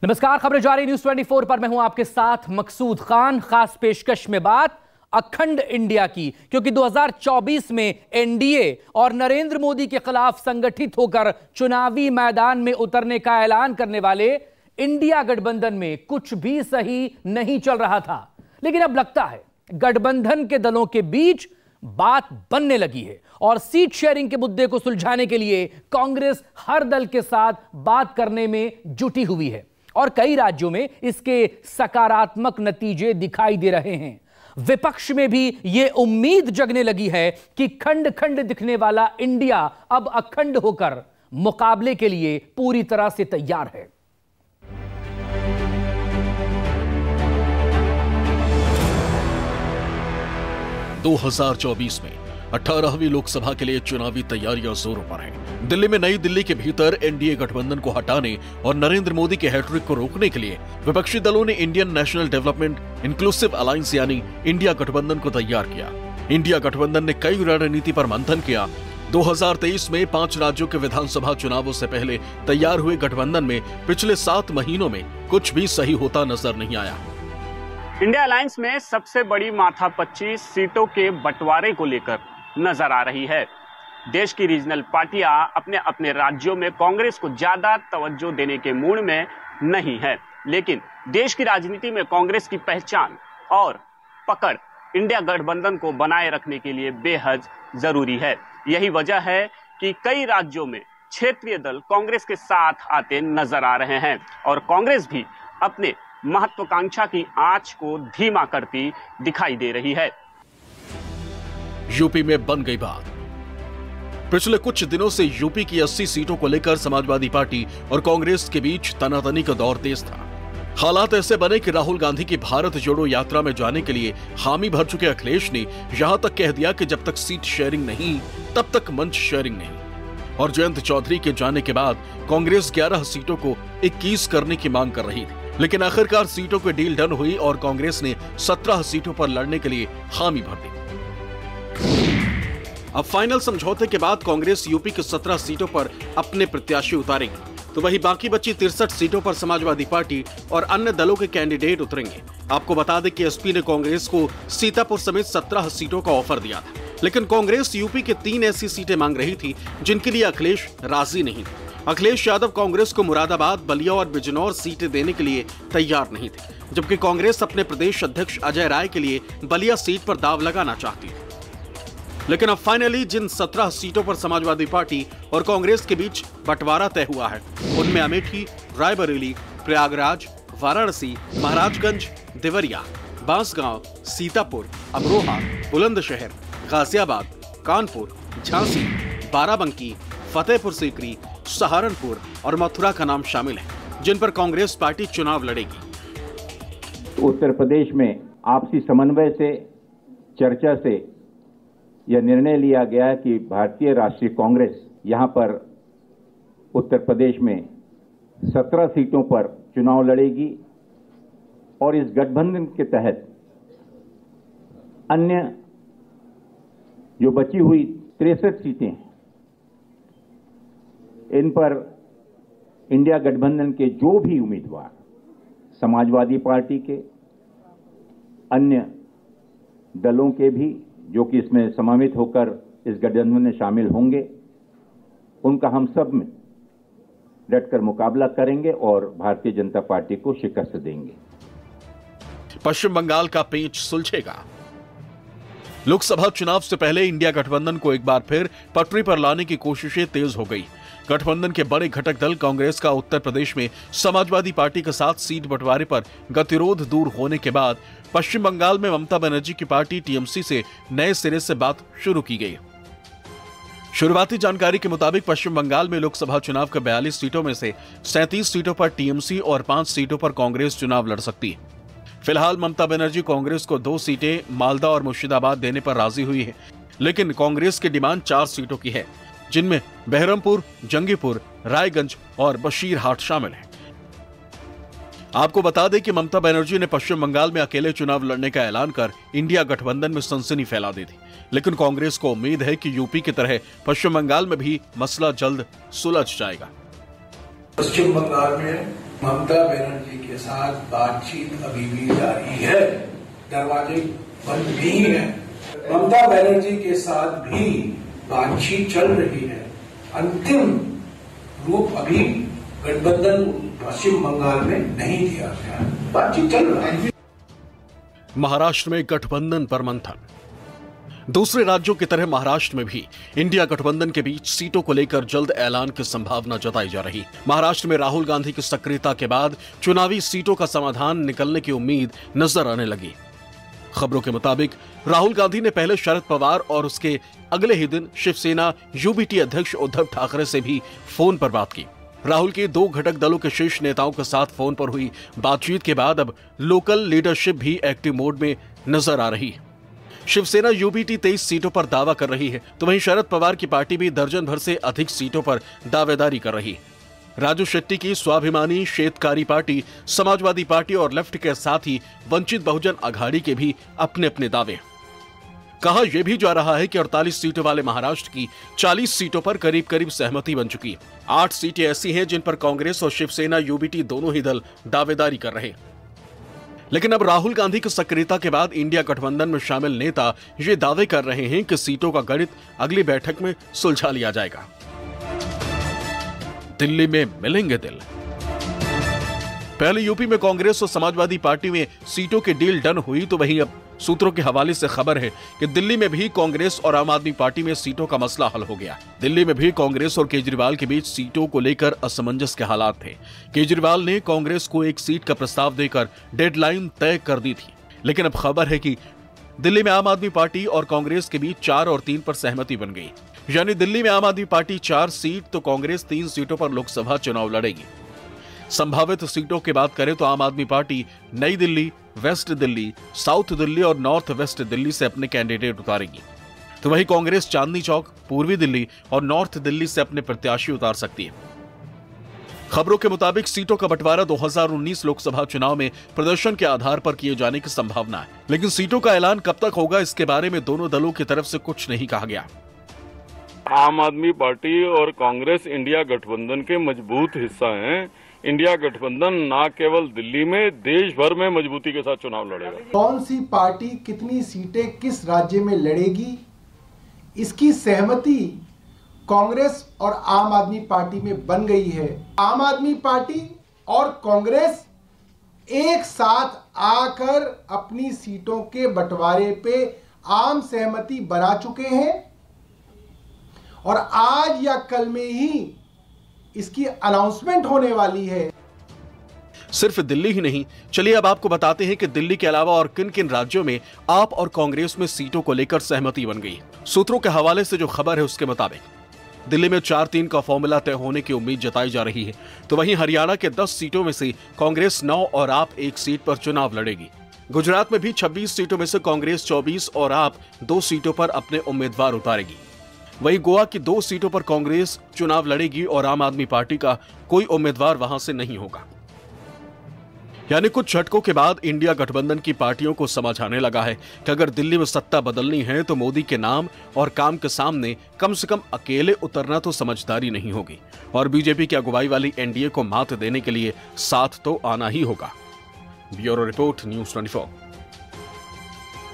नमस्कार, खबरें जारी न्यूज 24 पर मैं हूं आपके साथ मकसूद खान। खास पेशकश में बात अखंड इंडिया की, क्योंकि 2024 में एनडीए और नरेंद्र मोदी के खिलाफ संगठित होकर चुनावी मैदान में उतरने का ऐलान करने वाले इंडिया गठबंधन में कुछ भी सही नहीं चल रहा था। लेकिन अब लगता है गठबंधन के दलों के बीच बात बनने लगी है और सीट शेयरिंग के मुद्दे को सुलझाने के लिए कांग्रेस हर दल के साथ बात करने में जुटी हुई है और कई राज्यों में इसके सकारात्मक नतीजे दिखाई दे रहे हैं। विपक्ष में भी यह उम्मीद जगने लगी है कि खंड खंड दिखने वाला इंडिया अब अखंड होकर मुकाबले के लिए पूरी तरह से तैयार है। दो 2024 में 18वीं लोकसभा के लिए चुनावी तैयारियां जोरों पर हैं। दिल्ली में नई दिल्ली के भीतर एनडीए गठबंधन को हटाने और नरेंद्र मोदी के हैट्रिक को रोकने के लिए विपक्षी दलों ने Indian national development inclusive alliance यानी इंडिया गठबंधन को तैयार किया। इंडिया गठबंधन ने कई रणनीति पर मंथन किया। 2023 में 5 राज्यों के विधानसभा चुनावों से पहले तैयार हुए गठबंधन में पिछले 7 महीनों में कुछ भी सही होता नजर नहीं आया। इंडिया अलायंस में सबसे बड़ी माथापच्ची सीटों के बंटवारे को लेकर नजर आ रही है। देश की रीजनल पार्टियां अपने अपने राज्यों में कांग्रेस को ज्यादा तवज्जो देने के मूड में नहीं है, लेकिन देश की राजनीति में कांग्रेस की पहचान और पकड़ इंडिया गठबंधन को बनाए रखने के लिए बेहद जरूरी है। यही वजह है कि कई राज्यों में क्षेत्रीय दल कांग्रेस के साथ आते नजर आ रहे हैं और कांग्रेस भी अपने महत्वाकांक्षा की आंच को धीमा करती दिखाई दे रही है। यूपी में बन गई बात। पिछले कुछ दिनों से यूपी की 80 सीटों को लेकर समाजवादी पार्टी और कांग्रेस के बीच तनातनी का दौर तेज था। हालात ऐसे बने कि राहुल गांधी की भारत जोड़ो यात्रा में जाने के लिए हामी भर चुके अखिलेश ने यहां तक कह दिया कि जब तक सीट शेयरिंग नहीं तब तक मंच शेयरिंग नहीं। और जयंत चौधरी के जाने के बाद कांग्रेस 11 सीटों को 21 करने की मांग कर रही थी, लेकिन आखिरकार सीटों की डील डन हुई और कांग्रेस ने 17 सीटों पर लड़ने के लिए हामी भर दी। अब फाइनल समझौते के बाद कांग्रेस यूपी की 17 सीटों पर अपने प्रत्याशी उतारेगी, तो वही बाकी बची 63 सीटों पर समाजवादी पार्टी और अन्य दलों के कैंडिडेट उतरेंगे। आपको बता दें कि एसपी ने कांग्रेस को सीतापुर समेत 17 सीटों का ऑफर दिया था, लेकिन कांग्रेस यूपी के 3 ऐसी सीटें मांग रही थी जिनके लिए अखिलेश राजी नहीं थे। अखिलेश यादव कांग्रेस को मुरादाबाद, बलिया और बिजनौर सीटें देने के लिए तैयार नहीं थे, जबकि कांग्रेस अपने प्रदेश अध्यक्ष अजय राय के लिए बलिया सीट पर दाव लगाना चाहती थी। लेकिन अब फाइनली जिन 17 सीटों पर समाजवादी पार्टी और कांग्रेस के बीच बंटवारा तय हुआ है, उनमें अमेठी, रायबरेली, प्रयागराज, वाराणसी, महाराजगंज, देवरिया, बांसगांव, सीतापुर, अमरोहा, बुलंदशहर, गाजियाबाद, कानपुर, झांसी, बाराबंकी, फतेहपुर सीकरी, सहारनपुर और मथुरा का नाम शामिल है, जिन पर कांग्रेस पार्टी चुनाव लड़ेगी। उत्तर प्रदेश में आपसी समन्वय से, चर्चा से यह निर्णय लिया गया कि भारतीय राष्ट्रीय कांग्रेस यहां पर उत्तर प्रदेश में 17 सीटों पर चुनाव लड़ेगी और इस गठबंधन के तहत अन्य जो बची हुई 63 सीटें हैं, इन पर इंडिया गठबंधन के जो भी उम्मीदवार समाजवादी पार्टी के, अन्य दलों के भी जो कि इसमें समावित होकर इस गठबंधन में शामिल होंगे, उनका हम सब में डटकर मुकाबला करेंगे और भारतीय जनता पार्टी को शिकस्त देंगे। पश्चिम बंगाल का पेच सुलझेगा। लोकसभा चुनाव से पहले इंडिया गठबंधन को एक बार फिर पटरी पर लाने की कोशिशें तेज हो गई। गठबंधन के बड़े घटक दल कांग्रेस का उत्तर प्रदेश में समाजवादी पार्टी के साथ सीट बंटवारे पर गतिरोध दूर होने के बाद पश्चिम बंगाल में ममता बनर्जी की पार्टी टीएमसी से नए सिरे से बात शुरू की गई। शुरुआती जानकारी के मुताबिक पश्चिम बंगाल में लोकसभा चुनाव के 42 सीटों में से 37 सीटों पर टीएमसी और 5 सीटों पर कांग्रेस चुनाव लड़ सकती है। फिलहाल ममता बनर्जी कांग्रेस को 2 सीटें मालदा और मुर्शिदाबाद देने पर राजी हुई है, लेकिन कांग्रेस की डिमांड 4 सीटों की है, जिनमें बहरमपुर, जंगीपुर, रायगंज और बशीरहाट शामिल है। आपको बता दें कि ममता बनर्जी ने पश्चिम बंगाल में अकेले चुनाव लड़ने का ऐलान कर इंडिया गठबंधन में सनसनी फैला दी थी, लेकिन कांग्रेस को उम्मीद है कि यूपी की तरह पश्चिम बंगाल में भी मसला जल्द सुलझ जाएगा। पश्चिम बंगाल में ममता बनर्जी के साथ बातचीत अभी भी जारी है, दरवाजे बंद नहीं है। ममता बनर्जी के साथ भी बातचीत चल रही है। अंतिम रूप अभी गठबंधन पश्चिम बंगाल में नहीं दिया गया, बातचीत चल रहा है। महाराष्ट्र में गठबंधन पर मंथन। दूसरे राज्यों की तरह महाराष्ट्र में भी इंडिया गठबंधन के बीच सीटों को लेकर जल्द ऐलान की संभावना जताई जा रही। महाराष्ट्र में राहुल गांधी की सक्रियता के बाद चुनावी सीटों का समाधान निकलने की उम्मीद नजर आने लगी। खबरों के मुताबिक राहुल गांधी ने पहले शरद पवार और उसके अगले ही दिन शिवसेना यूबीटी अध्यक्ष उद्धव ठाकरे से भी फोन पर बात की। राहुल के दो घटक दलों के शीर्ष नेताओं के साथ फोन पर हुई बातचीत के बाद अब लोकल लीडरशिप भी एक्टिव मोड में नजर आ रही है। शिवसेना यूबीटी 23 सीटों पर दावा कर रही है, तो वहीं शरद पवार की पार्टी भी दर्जन भर से अधिक सीटों पर दावेदारी कर रही है। राजू शेट्टी की स्वाभिमानी शेतकारी पार्टी, समाजवादी पार्टी और लेफ्ट के साथ ही वंचित बहुजन अघाड़ी के भी अपने अपने दावे। कहा यह भी जा रहा है कि 48 सीटों वाले महाराष्ट्र की 40 सीटों पर करीब करीब सहमति बन चुकी है। 8 सीटें ऐसी हैं जिन पर कांग्रेस और शिवसेना यूबीटी दोनों ही दल दावेदारी कर रहे हैं। लेकिन अब राहुल गांधी की सक्रियता के बाद इंडिया गठबंधन में शामिल नेता ये दावे कर रहे हैं कि सीटों का गणित अगली बैठक में सुलझा लिया जाएगा। दिल्ली में मिलेंगे दिल। पहले यूपी में कांग्रेस और समाजवादी पार्टी में सीटों की डील डन हुई, तो वहीं अब सूत्रों के हवाले से खबर है कि दिल्ली में भी कांग्रेस और आम आदमी पार्टी में सीटों का मसला हल हो गया। दिल्ली में भी कांग्रेस और केजरीवाल के बीच सीटों को लेकर असमंजस के हालात थे। केजरीवाल ने कांग्रेस को एक सीट का प्रस्ताव देकर डेडलाइन तय कर दी थी, लेकिन अब खबर है कि दिल्ली में आम आदमी पार्टी और कांग्रेस के बीच 4 और 3 पर सहमति बन गई। यानी दिल्ली में आम आदमी पार्टी 4 सीट तो कांग्रेस 3 सीटों पर लोकसभा चुनाव लड़ेगी। संभावित सीटों की बात करें तो आम आदमी पार्टी नई दिल्ली, वेस्ट दिल्ली, साउथ दिल्ली और नॉर्थ वेस्ट दिल्ली से अपने कैंडिडेट उतारेगी, तो वहीं कांग्रेस चांदनी चौक, पूर्वी दिल्ली और नॉर्थ दिल्ली से अपने प्रत्याशी उतार सकती है। खबरों के मुताबिक सीटों का बंटवारा 2019 लोकसभा चुनाव में प्रदर्शन के आधार पर किए जाने की संभावना है, लेकिन सीटों का ऐलान कब तक होगा इसके बारे में दोनों दलों की तरफ से कुछ नहीं कहा गया। आम आदमी पार्टी और कांग्रेस इंडिया गठबंधन के मजबूत हिस्सा हैं। इंडिया गठबंधन न केवल दिल्ली में, देश भर में मजबूती के साथ चुनाव लड़ेगा। कौन सी पार्टी कितनी सीटें किस राज्य में लड़ेगी, इसकी सहमति कांग्रेस और आम आदमी पार्टी में बन गई है। आम आदमी पार्टी और कांग्रेस एक साथ आकर अपनी सीटों के बंटवारे पे आम सहमति बना चुके हैं और आज या कल में ही इसकी अनाउंसमेंट होने वाली है। सिर्फ दिल्ली ही नहीं, चलिए अब आपको बताते हैं कि दिल्ली के अलावा और किन किन राज्यों में आप और कांग्रेस में सीटों को लेकर सहमति बन गई। सूत्रों के हवाले से जो खबर है उसके मुताबिक दिल्ली में 4-3 का फॉर्मूला तय होने की उम्मीद जताई जा रही है, तो वहीं हरियाणा के 10 सीटों में से कांग्रेस 9 और आप 1 सीट पर चुनाव लड़ेगी। गुजरात में भी 26 सीटों में से कांग्रेस 24 और आप 2 सीटों पर अपने उम्मीदवार उतारेगी। वहीं गोवा की 2 सीटों पर कांग्रेस चुनाव लड़ेगी और आम आदमी पार्टी का कोई उम्मीदवार वहां से नहीं होगा। यानी कुछ झटकों के बाद इंडिया गठबंधन की पार्टियों को समझ आने लगा है कि अगर दिल्ली में सत्ता बदलनी है तो मोदी के नाम और काम के सामने कम से कम अकेले उतरना तो समझदारी नहीं होगी, और बीजेपी की अगुवाई वाली एनडीए को मात देने के लिए साथ तो आना ही होगा। Bureau report, news 24।